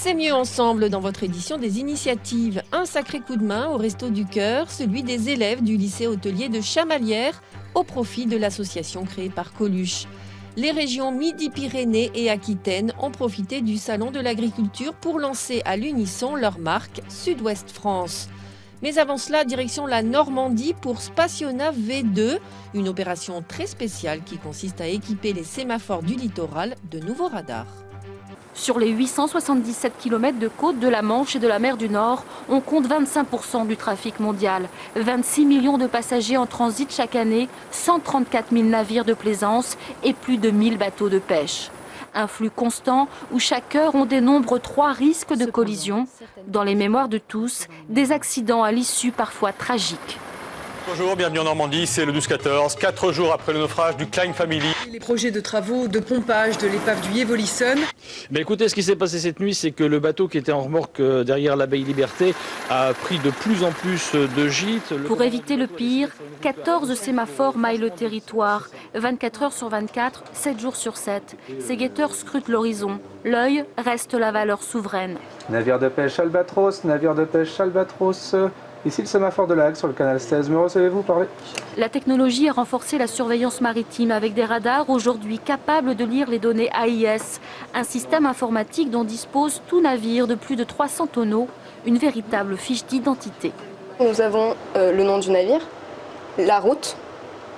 C'est mieux ensemble dans votre édition des initiatives. Un sacré coup de main au Resto du Cœur, celui des élèves du lycée hôtelier de Chamalières, au profit de l'association créée par Coluche. Les régions Midi-Pyrénées et Aquitaine ont profité du Salon de l'Agriculture pour lancer à l'unisson leur marque Sud-Ouest France. Mais avant cela, direction la Normandie pour Spationa V2, une opération très spéciale qui consiste à équiper les sémaphores du littoral de nouveaux radars. Sur les 877 km de côte de la Manche et de la mer du Nord, on compte 25% du trafic mondial. 26 millions de passagers en transit chaque année, 134 000 navires de plaisance et plus de 1000 bateaux de pêche. Un flux constant où chaque heure on dénombre 3 risques de collision. Dans les mémoires de tous, des accidents à l'issue parfois tragiques. Bonjour, bienvenue en Normandie, c'est le 12-14, 4 jours après le naufrage du Klein Family. Les projets de travaux de pompage de l'épave du Evolison. Écoutez, ce qui s'est passé cette nuit, c'est que le bateau qui était en remorque derrière l'abbaye Liberté a pris de plus en plus de gîtes. Pour éviter le pire, 14 sémaphores maillent le territoire. 24 heures sur 24, 7 jours sur 7. Ces guetteurs scrutent l'horizon. L'œil reste la valeur souveraine. Navire de pêche Albatros, navire de pêche Albatros. Ici le sémaphore de la Hague sur le canal 16. Me recevez-vous? Parlez. La technologie a renforcé la surveillance maritime avec des radars aujourd'hui capables de lire les données AIS. Un système informatique dont dispose tout navire de plus de 300 tonneaux, une véritable fiche d'identité. Nous avons le nom du navire, la route,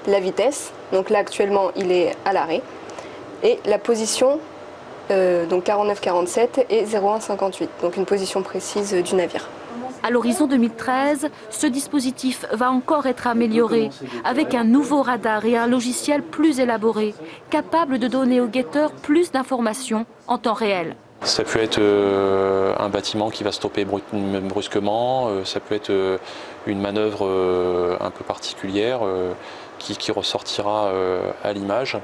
la vitesse, donc là actuellement il est à l'arrêt, et la position, donc 49-47 et 01-58, donc une position précise du navire. À l'horizon 2013, ce dispositif va encore être amélioré avec un nouveau radar et un logiciel plus élaboré, capable de donner aux guetteurs plus d'informations en temps réel. Ça peut être un bâtiment qui va stopper brusquement, ça peut être une manœuvre un peu particulière qui ressortira à l'image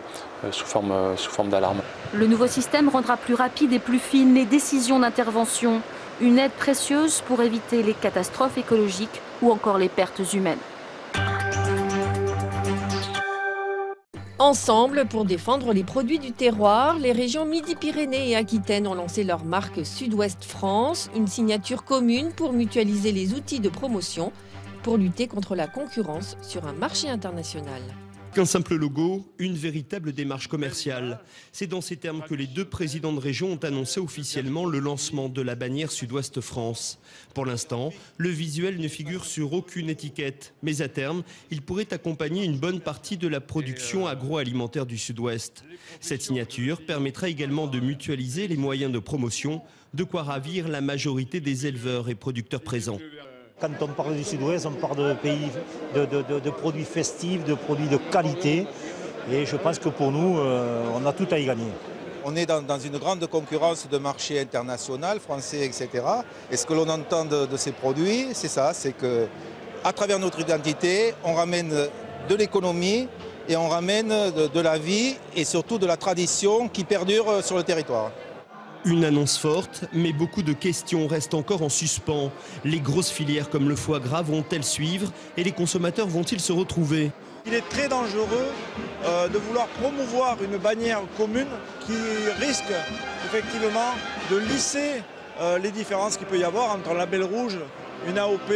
sous forme d'alarme. Le nouveau système rendra plus rapides et plus fines les décisions d'intervention. Une aide précieuse pour éviter les catastrophes écologiques ou encore les pertes humaines. Ensemble, pour défendre les produits du terroir, les régions Midi-Pyrénées et Aquitaine ont lancé leur marque Sud-Ouest France, une signature commune pour mutualiser les outils de promotion pour lutter contre la concurrence sur un marché international. Qu'un simple logo, une véritable démarche commerciale. C'est dans ces termes que les deux présidents de région ont annoncé officiellement le lancement de la bannière Sud-Ouest France. Pour l'instant, le visuel ne figure sur aucune étiquette, mais à terme, il pourrait accompagner une bonne partie de la production agroalimentaire du Sud-Ouest. Cette signature permettra également de mutualiser les moyens de promotion, de quoi ravir la majorité des éleveurs et producteurs présents. Quand on parle du Sud-Ouest, on parle de pays, de produits festifs, de produits de qualité. Et je pense que pour nous, on a tout à y gagner. On est dans une grande concurrence de marché international, français, etc. Et ce que l'on entend de ces produits, c'est ça, c'est qu'à travers notre identité, on ramène de l'économie et on ramène de la vie et surtout de la tradition qui perdure sur le territoire. Une annonce forte, mais beaucoup de questions restent encore en suspens. Les grosses filières comme le foie gras vont-elles suivre et les consommateurs vont-ils se retrouver? Il est très dangereux de vouloir promouvoir une bannière commune qui risque effectivement de lisser les différences qu'il peut y avoir entre un label rouge, une AOP,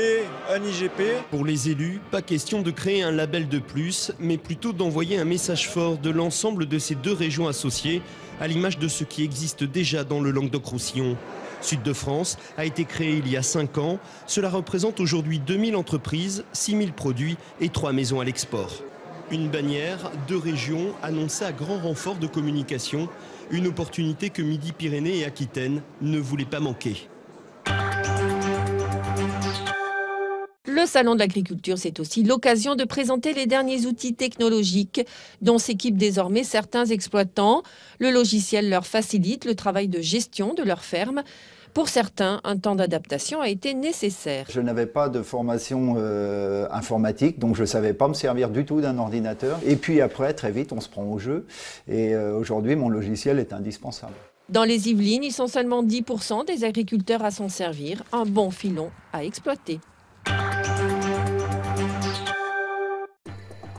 un IGP. Pour les élus, pas question de créer un label de plus, mais plutôt d'envoyer un message fort de l'ensemble de ces deux régions associées, à l'image de ce qui existe déjà dans le Languedoc-Roussillon. Sud de France a été créé il y a 5 ans. Cela représente aujourd'hui 2000 entreprises, 6000 produits et 3 maisons à l'export. Une bannière, 2 régions annoncées à grand renfort de communication. Une opportunité que Midi-Pyrénées et Aquitaine ne voulaient pas manquer. Le Salon de l'Agriculture, c'est aussi l'occasion de présenter les derniers outils technologiques dont s'équipent désormais certains exploitants. Le logiciel leur facilite le travail de gestion de leur ferme. Pour certains, un temps d'adaptation a été nécessaire. Je n'avais pas de formation informatique, donc je ne savais pas me servir du tout d'un ordinateur. Et puis après, très vite, on se prend au jeu. Et aujourd'hui, mon logiciel est indispensable. Dans les Yvelines, ils sont seulement 10% des agriculteurs à s'en servir. Un bon filon à exploiter.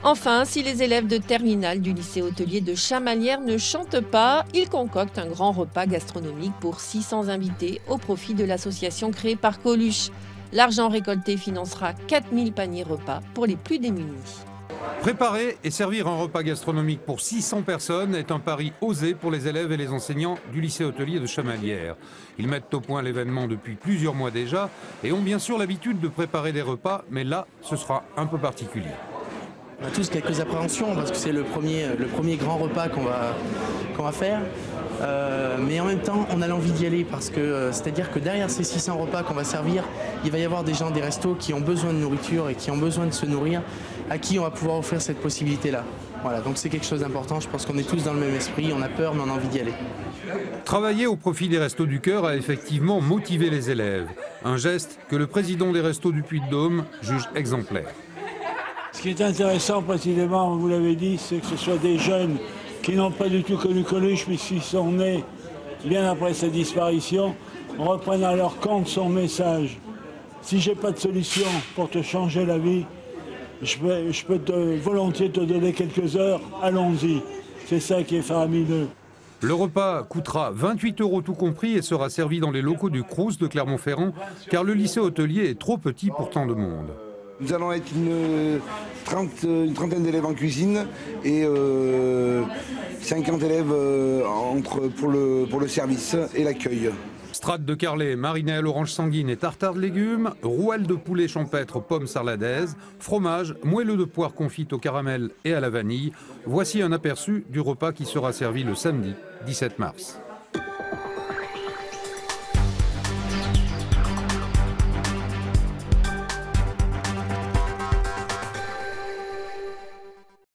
Enfin, si les élèves de terminale du lycée hôtelier de Chamalières ne chantent pas, ils concoctent un grand repas gastronomique pour 600 invités au profit de l'association créée par Coluche. L'argent récolté financera 4000 paniers repas pour les plus démunis. Préparer et servir un repas gastronomique pour 600 personnes est un pari osé pour les élèves et les enseignants du lycée hôtelier de Chamalières. Ils mettent au point l'événement depuis plusieurs mois déjà et ont bien sûr l'habitude de préparer des repas, mais là, ce sera un peu particulier. On a tous quelques appréhensions parce que c'est le premier grand repas qu'on va faire. Mais en même temps, on a l'envie d'y aller parce que c'est-à-dire que derrière ces 600 repas qu'on va servir, il va y avoir des gens des restos qui ont besoin de nourriture et qui ont besoin de se nourrir, à qui on va pouvoir offrir cette possibilité-là. Voilà, donc c'est quelque chose d'important. Je pense qu'on est tous dans le même esprit, on a peur mais on a envie d'y aller. Travailler au profit des Restos du Cœur a effectivement motivé les élèves. Un geste que le président des Restos du Puy-de-Dôme juge exemplaire. Ce qui est intéressant précisément, vous l'avez dit, c'est que ce soit des jeunes qui n'ont pas du tout connu Coluche, mais qui sont nés bien après sa disparition, reprennent à leur compte son message. Si j'ai pas de solution pour te changer la vie, je peux volontiers te donner quelques heures, allons-y. C'est ça qui est faramineux. Le repas coûtera 28 € tout compris et sera servi dans les locaux du Crous de Clermont-Ferrand, car le lycée hôtelier est trop petit pour tant de monde. Nous allons être une trentaine d'élèves en cuisine et 50 élèves pour le service et l'accueil. Strate de carlet, mariné à l'orange sanguine et tartare de légumes, rouelle de poulet champêtre, pommes sarladaises, fromage, moelleux de poire confite au caramel et à la vanille. Voici un aperçu du repas qui sera servi le samedi 17 mars.